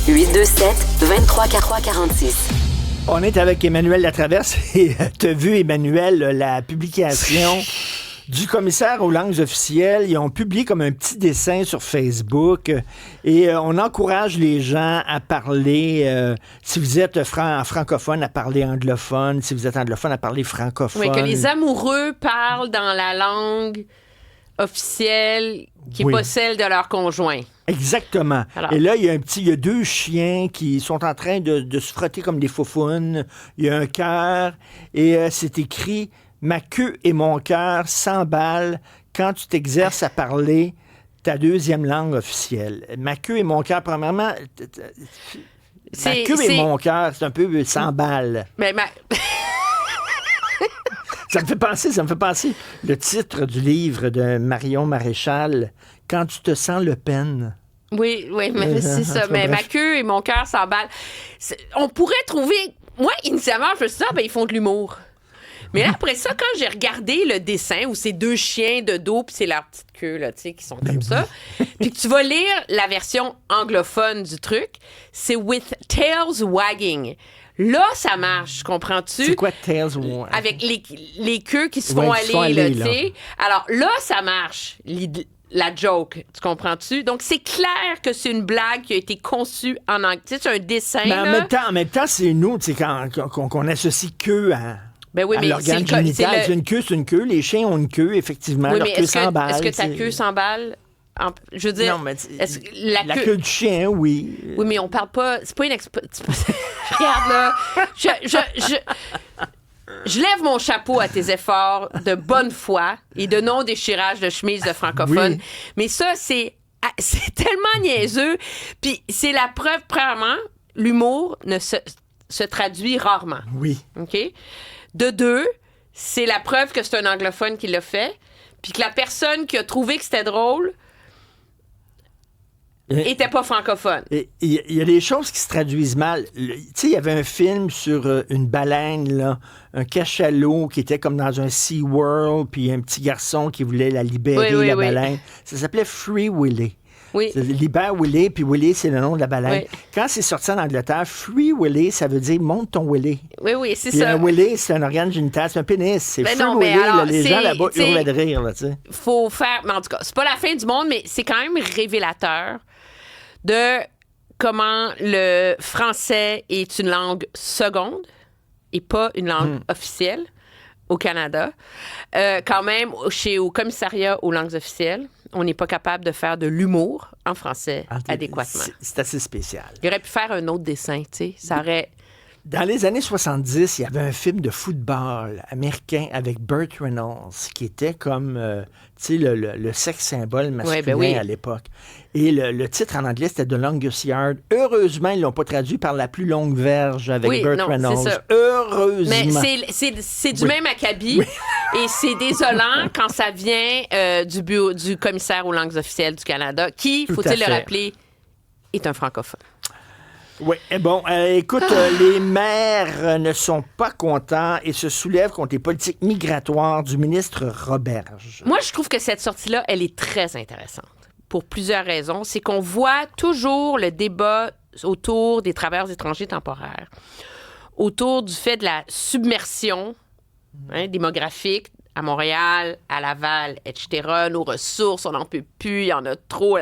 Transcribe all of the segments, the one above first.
827-2343-46. On est avec Emmanuel Latraverse et tu as vu, Emmanuel, la publication du commissaire aux langues officielles. Ils ont publié comme un petit dessin sur Facebook et on encourage les gens à parler, si vous êtes francophone, à parler anglophone, si vous êtes anglophone, à parler francophone. Oui, que les amoureux parlent dans la langue officielle qui n'est pas celle de leur conjoint. Exactement. Alors, et là, il y a deux chiens qui sont en train de se frotter comme des faufounes. Il y a un cœur et c'est écrit « Ma queue et mon cœur s'emballent quand tu t'exerces à parler ta deuxième langue officielle. » Ma queue et mon cœur, premièrement, ma queue et mon cœur, c'est un peu s'emballe. Mais Ça me fait penser, le titre du livre de Marion Maréchal, « Quand tu te sens Le Pen ». Oui, mais c'est ça. Mais ma queue et mon cœur s'emballent. On pourrait trouver... Moi, initialement, je me suis dit, ils font de l'humour. Mais là, après ça, quand j'ai regardé le dessin où c'est deux chiens de dos, puis c'est leur petite queue, là, tu sais, qui sont comme ça, puis que tu vas lire la version anglophone du truc, c'est « with tails wagging ». Là, ça marche, comprends-tu? C'est quoi tails wagging? Avec les queues qui se font aller, là, tu sais. Alors là, ça marche, la joke, tu comprends-tu? Donc, c'est clair que c'est une blague qui a été conçue en anglais. Tu sais, c'est un dessin, mais là. En même temps, c'est nous, tu sais, qu'on associe queue à... Ben oui, mais l'organe génital, c'est une queue. Les chiens ont une queue, effectivement. Oui, leur mais queue s'emballe. est-ce que ta queue s'emballe? Je veux dire, non, mais la queue du chien, oui. Oui, mais on parle pas... C'est pas une... Regarde, là. Je lève mon chapeau à tes efforts de bonne foi et de non-déchirage de chemise de francophone. Oui. Mais ça, c'est tellement niaiseux. Puis c'est la preuve, premièrement, l'humour ne se traduit rarement. Oui. OK? De deux, c'est la preuve que c'est un anglophone qui l'a fait, puis que la personne qui a trouvé que c'était drôle était pas francophone. Il y a des choses qui se traduisent mal. Tu sais, il y avait un film sur une baleine, là, un cachalot qui était comme dans un Sea World, puis un petit garçon qui voulait la libérer, baleine. Ça s'appelait Free Willy. Oui. Libère Willy, puis Willy, c'est le nom de la baleine. Oui. Quand c'est sorti en Angleterre, Free Willy, ça veut dire monte ton Willy. Oui, c'est puis ça. Un Willy, c'est un organe génital, c'est un pénis. C'est Free Willy. Alors, les gens là-bas hurlaient de rire, là, tu sais. Faut faire. Mais en tout cas, c'est pas la fin du monde, mais c'est quand même révélateur de comment le français est une langue seconde et pas une langue officielle au Canada. Quand même, au commissariat aux langues officielles, on n'est pas capable de faire de l'humour en français adéquatement. C'est assez spécial. Il aurait pu faire un autre dessin, tu sais. Ça aurait... Dans les années 70, il y avait un film de football américain avec Burt Reynolds qui était comme, tu sais, le sexe symbole masculin à l'époque. Et le titre en anglais, c'était The Longest Yard. Heureusement, ils ne l'ont pas traduit par La plus longue verge avec Burt Reynolds. C'est ça. Heureusement. Mais c'est du même acabit. Et c'est désolant quand ça vient du commissaire aux langues officielles du Canada, qui, faut-il le rappeler, est un francophone. Oui, bon, écoute, les maires ne sont pas contents et se soulèvent contre les politiques migratoires du ministre Roberge. Moi, je trouve que cette sortie-là, elle est très intéressante pour plusieurs raisons. C'est qu'on voit toujours le débat autour des travailleurs étrangers temporaires, autour du fait de la submersion démographique à Montréal, à Laval, etc. Nos ressources, on n'en peut plus, il y en a trop.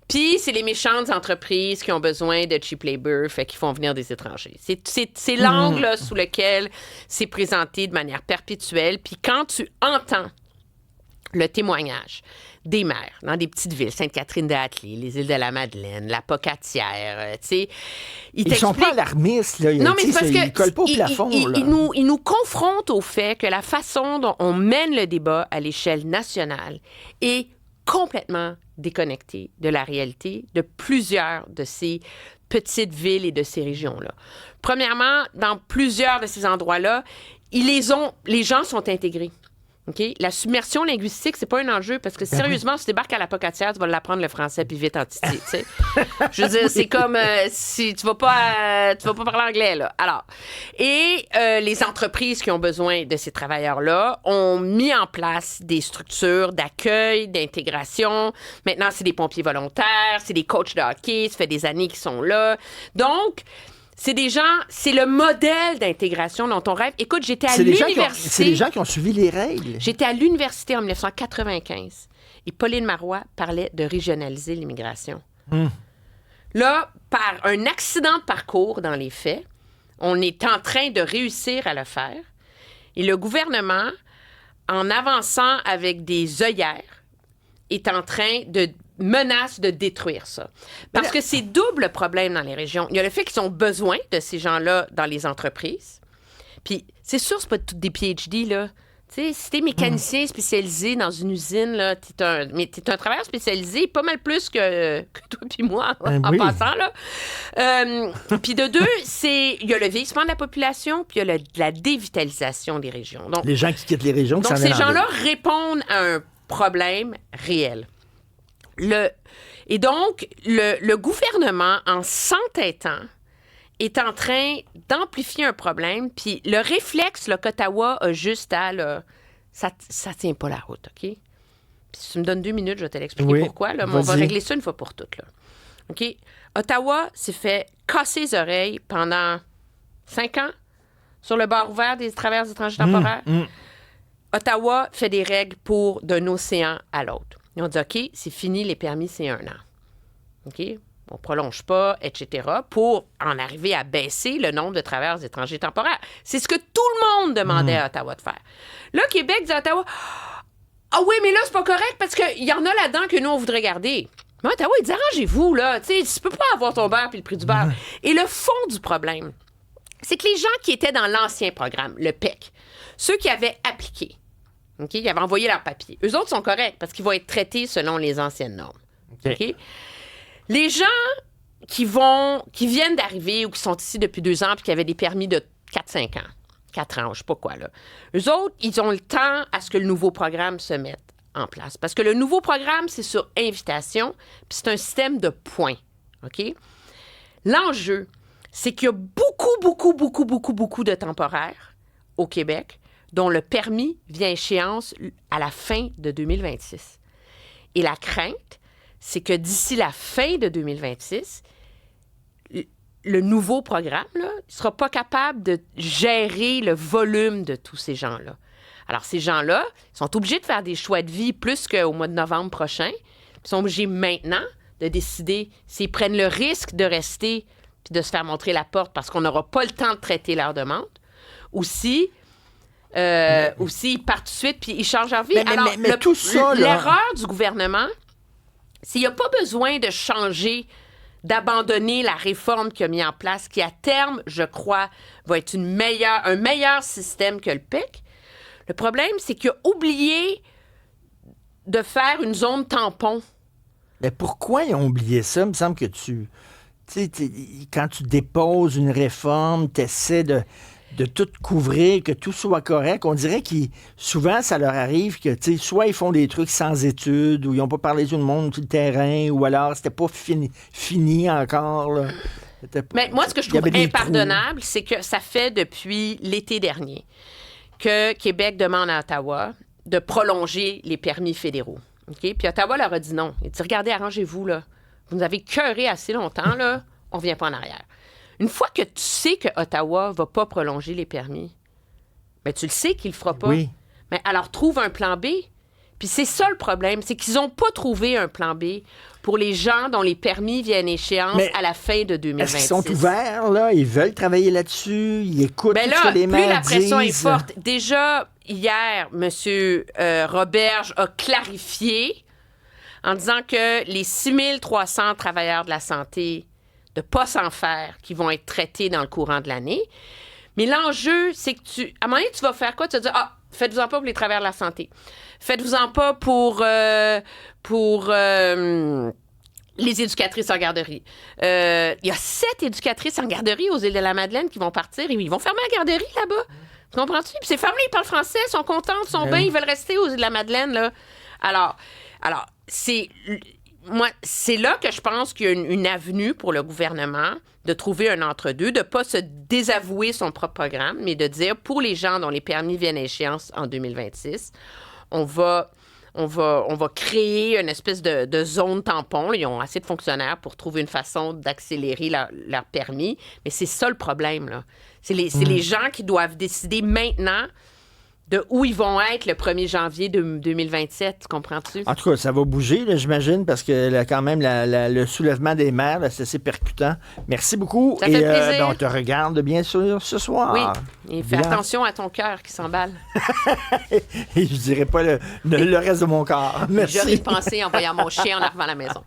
Puis, c'est les méchantes entreprises qui ont besoin de cheap labor, fait qu'ils font venir des étrangers. C'est l'angle sous lequel c'est présenté de manière perpétuelle. Puis, quand tu entends le témoignage des maires dans des petites villes, Sainte-Catherine-de-Hatley, les Îles-de-la-Madeleine, la Pocatière, tu sais, ils sont pas alarmistes, là. Non, mais c'est parce que ils collent pas au plafond, là. Ils nous confrontent au fait que la façon dont on mène le débat à l'échelle nationale est complètement déconnectée de la réalité de plusieurs de ces petites villes et de ces régions-là. Premièrement, dans plusieurs de ces endroits-là, les gens sont intégrés. OK? La submersion linguistique, c'est pas un enjeu parce que sérieusement, si tu débarques à la Pocatière, tu vas l'apprendre le français puis vite en titi, tu sais. Je veux dire, c'est comme si tu vas pas parler anglais, là. Alors, et les entreprises qui ont besoin de ces travailleurs-là ont mis en place des structures d'accueil, d'intégration. Maintenant, c'est des pompiers volontaires, c'est des coachs de hockey, ça fait des années qu'ils sont là. Donc, c'est des gens, c'est le modèle d'intégration dont on rêve. Écoute, j'étais à l'université. C'est les gens qui ont suivi les règles. J'étais à l'université en 1995 et Pauline Marois parlait de régionaliser l'immigration. Là, par un accident de parcours dans les faits, on est en train de réussir à le faire. Et le gouvernement, en avançant avec des œillères, est en train de menace de détruire ça. Parce que c'est double problème dans les régions. Il y a le fait qu'ils ont besoin de ces gens-là dans les entreprises. Puis, c'est sûr, c'est pas tous des PhD, là. Tu sais, si t'es mécanicien spécialisé dans une usine, là, t'es un travailleur spécialisé pas mal plus que toi puis moi, en passant, là. Puis de deux, il y a le vieillissement de la population, puis il y a la dévitalisation des régions. Donc, les gens qui quittent les régions, donc ces gens-là répondent à un problème réel. Et donc, le gouvernement, en s'entêtant, est en train d'amplifier un problème, puis le réflexe qu'Ottawa a juste à, ça tient pas la route, OK? Puis si tu me donnes 2 minutes, je vais te l'expliquer pourquoi, là, mais on va régler ça une fois pour toutes, là. OK? Ottawa s'est fait casser les oreilles pendant 5 ans sur le bar ouvert des travailleurs étrangers temporaires. Ottawa fait des règles pour d'un océan à l'autre. Ils ont dit, OK, c'est fini, les permis, c'est 1 an. OK? On ne prolonge pas, etc., pour en arriver à baisser le nombre de travailleurs étrangers temporaires. C'est ce que tout le monde demandait à Ottawa de faire. Là, Québec dit à Ottawa, ah oui, mais là, c'est pas correct parce qu'il y en a là-dedans que nous, on voudrait garder. Mais Ottawa, il dit, arrangez-vous, là. Tu sais, tu peux pas avoir ton beurre puis le prix du beurre. Et le fond du problème, c'est que les gens qui étaient dans l'ancien programme, le PEC, ceux qui avaient appliqué, OK, ils avaient envoyé leurs papiers. Eux autres sont corrects parce qu'ils vont être traités selon les anciennes normes. OK? Les gens qui viennent d'arriver ou qui sont ici depuis 2 ans puis qui avaient des permis de 4-5 ans, 4 ans, je sais pas quoi, là. Eux autres, ils ont le temps à ce que le nouveau programme se mette en place. Parce que le nouveau programme, c'est sur invitation puis c'est un système de points. OK? L'enjeu, c'est qu'il y a beaucoup de temporaires au Québec dont le permis vient à échéance à la fin de 2026. Et la crainte, c'est que d'ici la fin de 2026, le nouveau programme ne sera pas capable de gérer le volume de tous ces gens-là. Alors, ces gens-là sont obligés de faire des choix de vie plus qu'au mois de novembre prochain. Ils sont obligés maintenant de décider s'ils prennent le risque de rester puis de se faire montrer la porte parce qu'on n'aura pas le temps de traiter leur demande, ou si ils partent tout de suite puis ils changent leur vie. Alors, tout ça, l'erreur du gouvernement, s'il n'y a pas besoin de changer, d'abandonner la réforme qu'il a mis en place, qui à terme, je crois, va être un meilleur système que le PEC, le problème, c'est qu'il a oublié de faire une zone tampon. Mais pourquoi ils ont oublié ça? Il me semble que tu sais, quand tu déposes une réforme, tu essaies de tout couvrir, que tout soit correct. On dirait que souvent, ça leur arrive que, tu sais, soit ils font des trucs sans études, ou ils n'ont pas parlé du monde sur le terrain, ou alors c'était pas fini encore, là. Mais moi, ce que je trouve impardonnable, c'est que ça fait depuis l'été dernier que Québec demande à Ottawa de prolonger les permis fédéraux. Okay? Puis Ottawa leur a dit non. Il dit, regardez, arrangez-vous, là. Vous nous avez cœuré assez longtemps, là. On revient pas en arrière. Une fois que tu sais que Ottawa va pas prolonger les permis, ben tu le sais qu'il le fera pas. Oui. Mais alors, trouve un plan B. Puis c'est ça le problème, c'est qu'ils n'ont pas trouvé un plan B pour les gens dont les permis viennent échéance à la fin de 2026. Est-ce qu'ils sont ouverts, là? Ils veulent travailler là-dessus? Ils écoutent tout ce que les maires disent? Plus la pression est forte. Déjà, hier, M. Roberge a clarifié en disant que les 6300 travailleurs de la santé de pas s'en faire qui vont être traités dans le courant de l'année. Mais l'enjeu, c'est que à un moment donné, tu vas faire quoi? Tu vas dire, faites-vous-en pas pour les travailleurs de la santé. Faites-vous-en pas pour Les éducatrices en garderie. Il y a 7 éducatrices en garderie aux Îles-de-la-Madeleine qui vont partir et ils vont fermer la garderie là-bas. Tu comprends-tu? Puis ces femmes-là, ils parlent français, sont contentes, sont bien, ils veulent rester aux Îles-de-la-Madeleine, là. Alors, c'est là que je pense qu'il y a une avenue pour le gouvernement de trouver un entre-deux, de ne pas se désavouer son propre programme, mais de dire, pour les gens dont les permis viennent à échéance en 2026, on va créer une espèce de zone tampon. Là, ils ont assez de fonctionnaires pour trouver une façon d'accélérer leur permis. Mais c'est ça le problème, là. C'est les gens qui doivent décider maintenant de où ils vont être le 1er janvier 2027, tu comprends-tu? En tout cas, ça va bouger, là, j'imagine, parce que là, quand même, le soulèvement des maires, là, c'est assez percutant. Merci beaucoup. Ça fait plaisir. On te regarde, bien sûr, ce soir. Oui, et fais attention à ton cœur qui s'emballe. Et je dirais pas le reste de mon corps. Merci. J'aurais pensé en voyant mon chien en arrivant à la maison.